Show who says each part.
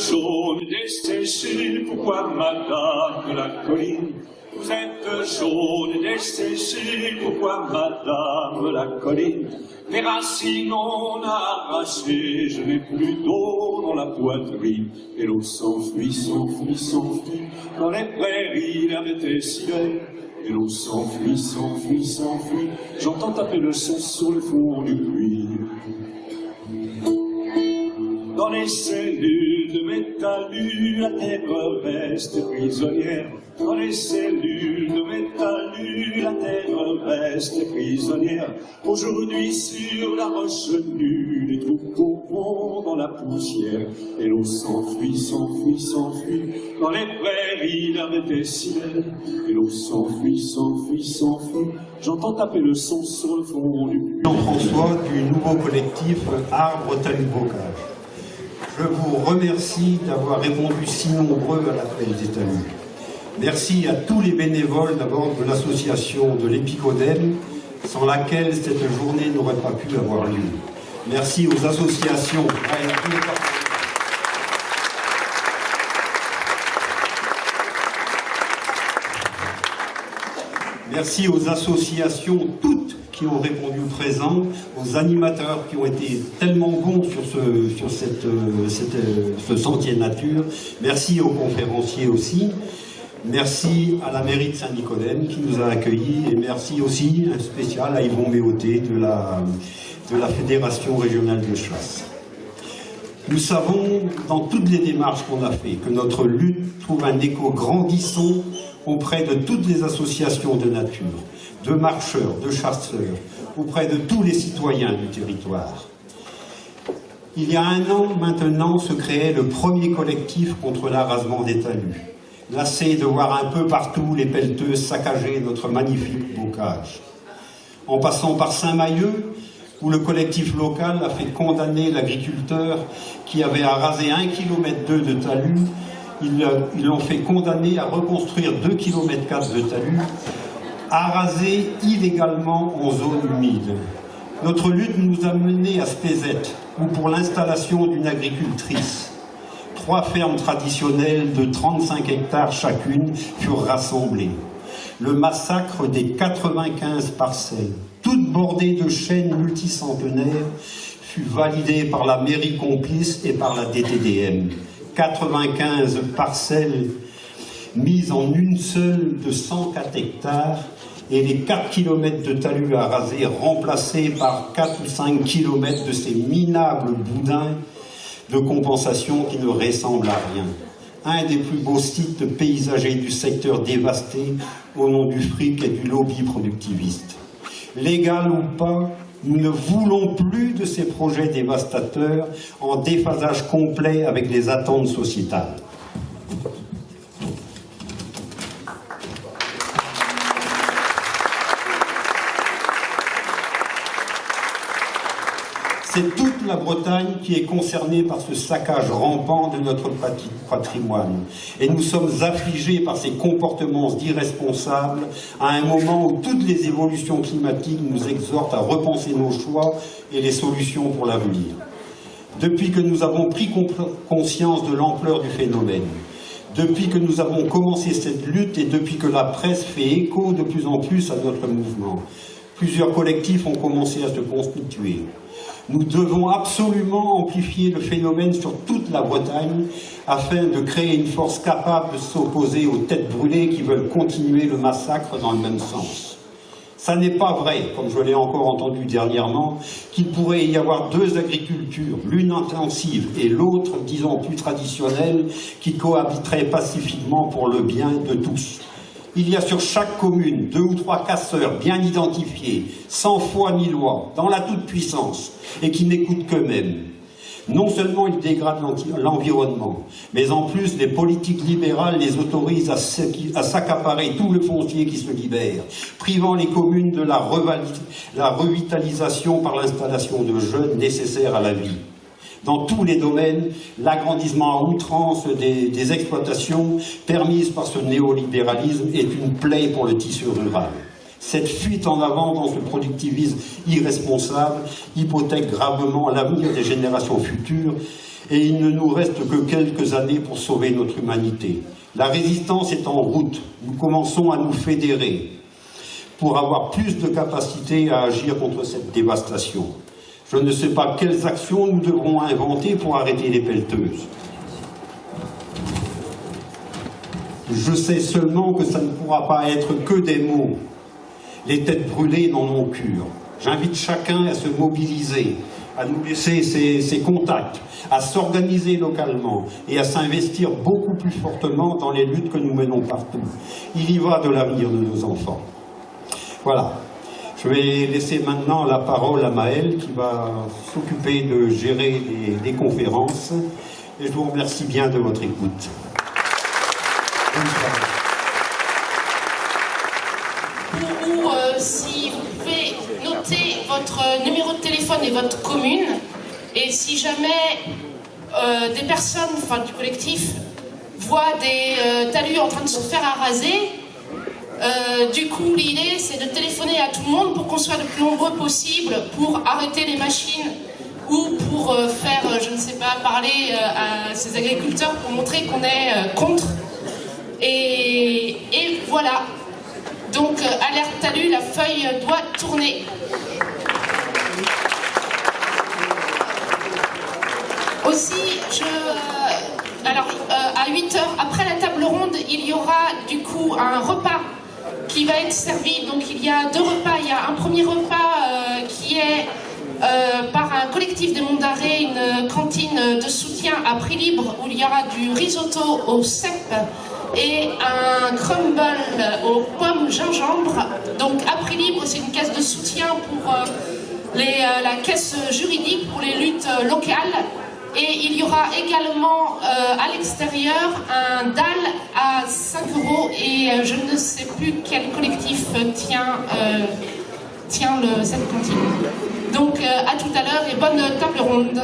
Speaker 1: jaune desséché, pourquoi madame de la colline? Vous êtes jaune desséché, pourquoi madame de la colline? Les racines on a arraché, je n'ai plus d'eau dans la poitrine. Et l'eau s'enfuit, s'enfuit, s'enfuit, dans les prairies l'herbe était si belle. Et l'eau s'enfuit, s'enfuit, s'enfuit, j'entends taper le son sur le fond du puits. Dans les cellules de mes talus, la terre reste prisonnière. Dans les cellules de mes talus, la terre reste prisonnière. Aujourd'hui sur la roche nue, les troupeaux vont dans la poussière. Et l'eau s'enfuit, s'enfuit, s'enfuit, dans les prairies l'herbe était si belle. Et l'eau s'enfuit, s'enfuit, s'enfuit, j'entends taper le son sur le fond du puits.
Speaker 2: Jean-François du nouveau collectif Arbre Talus Bocage. Je vous remercie d'avoir répondu si nombreux à l'appel des talus. Merci à tous les bénévoles d'abord de l'association de l'Épicodème, sans laquelle cette journée n'aurait pas pu avoir lieu. Merci aux associations. Merci aux associations toutes qui ont répondu présent, aux animateurs qui ont été tellement bons sur ce sentier nature. Merci aux conférenciers aussi. Merci à la mairie de Saint-Nicodème qui nous a accueillis et merci aussi un spécial à Yvon Méoté de la Fédération régionale de chasse. Nous savons dans toutes les démarches qu'on a fait que notre lutte trouve un écho grandissant auprès de toutes les associations de nature, de marcheurs, de chasseurs, auprès de tous les citoyens du territoire. Il y a 1 an maintenant se créait le premier collectif contre l'arasement des talus. Lassé de voir un peu partout les pelleteuses saccager notre magnifique bocage. En passant par Saint-Mahieu, où le collectif local a fait condamner l'agriculteur qui avait arasé 1,2 km de talus. Ils l'ont fait condamner à reconstruire 2,4 km de talus, arasés illégalement en zone humide. Notre lutte nous a menés à Spézet, où pour l'installation d'une agricultrice, 3 fermes traditionnelles de 35 hectares chacune furent rassemblées. Le massacre des 95 parcelles, toutes bordées de chênes multicentenaires, fut validé par la mairie complice et par la DTDM. 95 parcelles mises en une seule de 104 hectares et les 4 km de talus à raser remplacés par 4 ou 5 km de ces minables boudins de compensation qui ne ressemblent à rien. Un des plus beaux sites paysagers du secteur dévasté au nom du fric et du lobby productiviste. Légal ou pas, nous ne voulons plus de ces projets dévastateurs en déphasage complet avec les attentes sociétales. C'est toute la Bretagne qui est concernée par ce saccage rampant de notre patrimoine. Et nous sommes affligés par ces comportements irresponsables à un moment où toutes les évolutions climatiques nous exhortent à repenser nos choix et les solutions pour l'avenir. Depuis que nous avons pris conscience de l'ampleur du phénomène, depuis que nous avons commencé cette lutte et depuis que la presse fait écho de plus en plus à notre mouvement, plusieurs collectifs ont commencé à se constituer. Nous devons absolument amplifier le phénomène sur toute la Bretagne afin de créer une force capable de s'opposer aux têtes brûlées qui veulent continuer le massacre dans le même sens. Ça n'est pas vrai, comme je l'ai encore entendu dernièrement, qu'il pourrait y avoir 2 agricultures, l'une intensive et l'autre, disons, plus traditionnelle, qui cohabiteraient pacifiquement pour le bien de tous. Il y a sur chaque commune 2 ou 3 casseurs bien identifiés, sans foi ni loi, dans la toute-puissance, et qui n'écoutent qu'eux-mêmes. Non seulement ils dégradent l'environnement, mais en plus les politiques libérales les autorisent à s'accaparer tout le foncier qui se libère, privant les communes de la revitalisation par l'installation de jeunes nécessaires à la vie. Dans tous les domaines, l'agrandissement à outrance des exploitations permises par ce néolibéralisme est une plaie pour le tissu rural. Cette fuite en avant dans ce productivisme irresponsable hypothèque gravement l'avenir des générations futures Et il ne nous reste que quelques années pour sauver notre humanité. La résistance est en route. Nous commençons à nous fédérer pour avoir plus de capacité à agir contre cette dévastation. Je ne sais pas quelles actions nous devrons inventer pour arrêter les pelleteuses. Je sais seulement que ça ne pourra pas être que des mots. Les têtes brûlées n'en ont cure. J'invite chacun à se mobiliser, à nous laisser ses contacts, à s'organiser localement et à s'investir beaucoup plus fortement dans les luttes que nous menons partout. Il y va de l'avenir de nos enfants. Voilà. Je vais laisser maintenant la parole à Maëlle qui va s'occuper de gérer les conférences. Et je vous remercie bien de votre écoute.
Speaker 3: Si vous pouvez noter votre numéro de téléphone et votre commune, et si jamais des personnes, enfin du collectif, voient des talus en train de se faire araser, du coup l'idée c'est de téléphoner à tout le monde pour qu'on soit le plus nombreux possible pour arrêter les machines ou pour faire, je ne sais pas, parler à ces agriculteurs pour montrer qu'on est contre. Et voilà. Donc, alerte talus, la feuille doit tourner. Aussi, à 8h, après la table ronde, il y aura du coup un repas qui va être servi. Donc, il y a 2 repas. Il y a un premier repas qui est par un collectif des Monts d'Arrée, une cantine de soutien à prix libre où il y aura du risotto au cèpe et un crumble aux pommes gingembre. Donc à prix libre, c'est une caisse de soutien pour la caisse juridique pour les luttes locales. Et il y aura également à l'extérieur un dalle à 5 € et je ne sais plus quel collectif tient cette cantine. Donc à tout à l'heure et bonne table ronde.